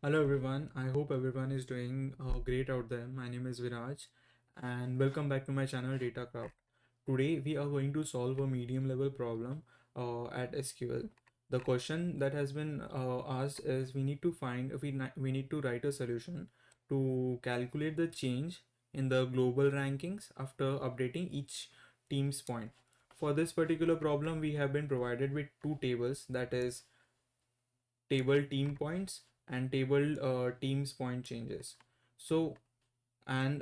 Hello everyone, I hope everyone is doing great out there. My name is Viraj and welcome back to my channel Datacraft. Today we are going to solve a medium level problem at SQL. The question that has been asked is we need to write a solution to calculate the change in the global rankings after updating each team's point. For this particular problem we have been provided with two tables, that is table team points and table teams point changes. So and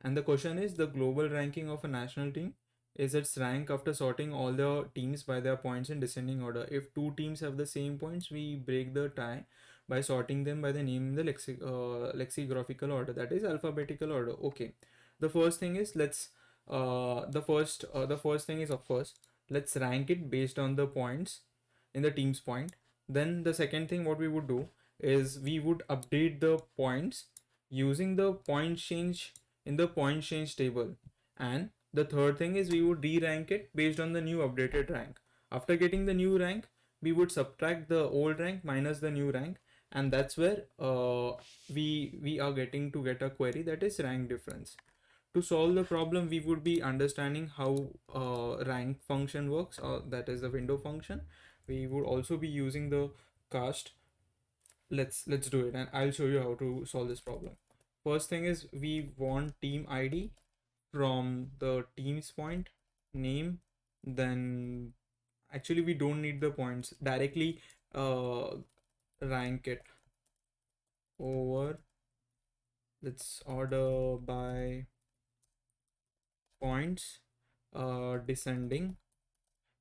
and the question is, the global ranking of a national team is its rank after sorting all the teams by their points in descending order. If two teams have the same points, we break the tie by sorting them by the name in the lexicographical order, that is alphabetical order. Okay, the first thing is the first thing is, of course, let's rank it based on the points in the team's point. Then the second thing what we would do is we would update the points using the point change in the point change table. And the third thing is we would re-rank it based on the new updated rank. After getting the new rank, we would subtract the old rank minus the new rank, and that's where we are getting to get a query that is rank difference. To solve the problem, we would be understanding how rank function works, or that is the window function. We would also be using the cast. Let's do it, and I'll show you how to solve this problem. First thing is we want team ID from the team's point name. Then actually we don't need the points directly. Rank it over. Let's order by points, descending.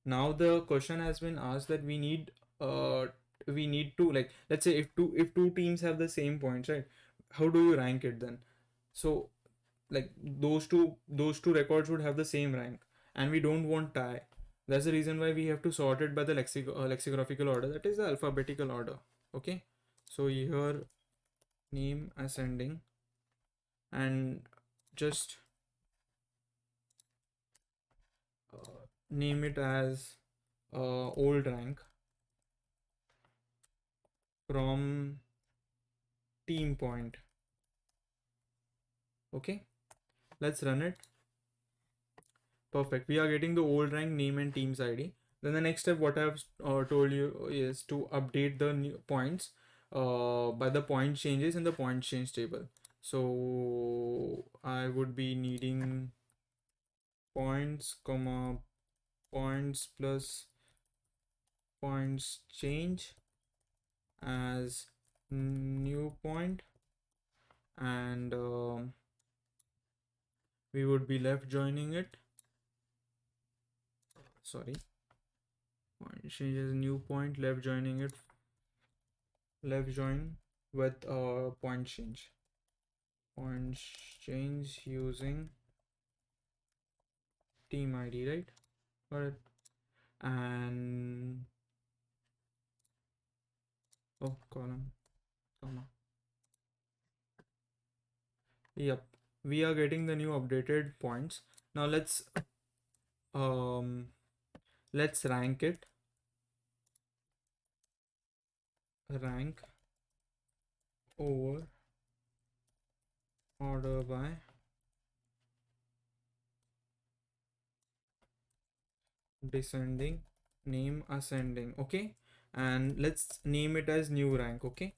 Now the question has been asked that we need to, like, let's say if two teams have the same points, right? How do you rank it then? So like those two records would have the same rank, and we don't want tie. That's the reason why we have to sort it by the lexicographical order, that is the alphabetical order. Okay, so here name ascending, and just name it as old rank from team point. Okay, let's run it. Perfect, we are getting the old rank, name and team's ID. Then the next step what I've told you is to update the new points by the point changes in the point change table. So I would be needing points comma points plus points change as new point, and we would be left joining it. Sorry, point change as new point, left joining it, left join with point change using team ID, right? Got it. And oh, column comma. Yep, we are getting the new updated points. Now um let's rank it. Rank over order by descending, name ascending. Okay, and let's name it as new rank. Okay,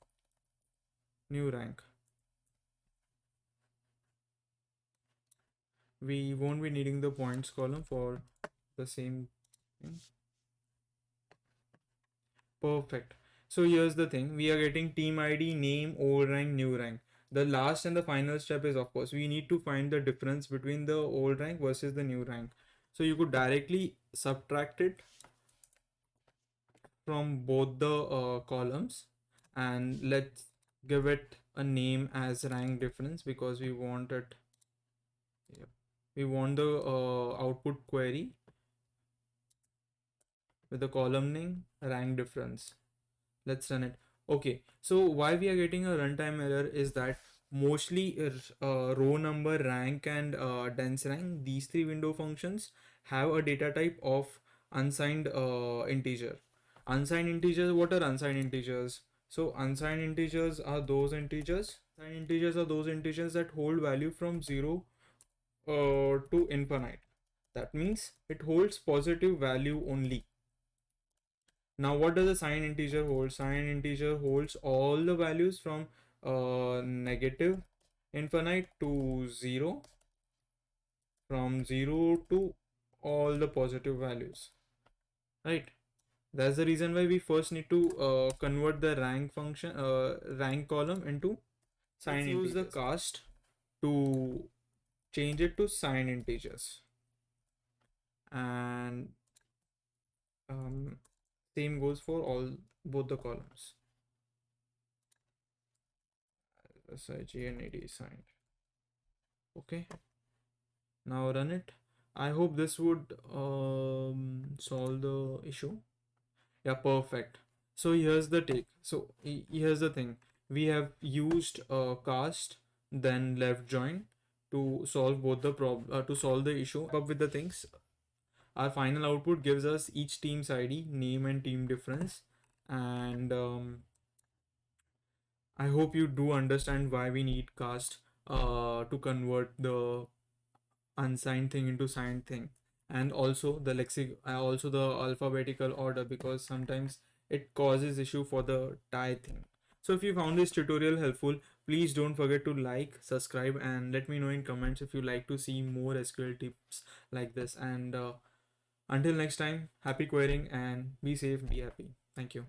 new rank. We won't be needing the points column for the same thing. Perfect. So here's the thing, we are getting team ID, name, old rank, new rank. The last and the final step is, of course, we need to find the difference between the old rank versus the new rank. So you could directly subtract it from both the columns, and let's give it a name as rank difference because we want it. Yep. We want the output query with the column name rank difference. Let's run it. Okay, so why we are getting a runtime error is that mostly row number, rank, and dense rank, these three window functions have a data type of unsigned integer. Unsigned integers, what are unsigned integers? So unsigned integers are those integers. Unsigned integers are those integers that hold value from 0 to infinite. That means it holds positive value only. Now, what does a signed integer hold? Signed integer holds all the values from negative infinite to 0, from 0 to all the positive values, right? That's the reason why we first need to convert the rank function, rank column into signed integers. Use the cast to change it to signed integers, and same goes for all both the columns. SIGNAD signed. Okay, now run it. I hope this would solve the issue. Yeah, perfect. So here's the take. So here's the thing. We have used cast, then left join to solve both the to solve the issue. Up with the things. Our final output gives us each team's ID, name, and team difference. And I hope you do understand why we need cast to convert the unsigned thing into signed thing, and also the also the alphabetical order, because sometimes it causes issue for the tie thing. So if you found this tutorial helpful, please don't forget to like, subscribe, and let me know in comments if you like to see more SQL tips like this. And until next time, happy querying and be safe, be happy. Thank you.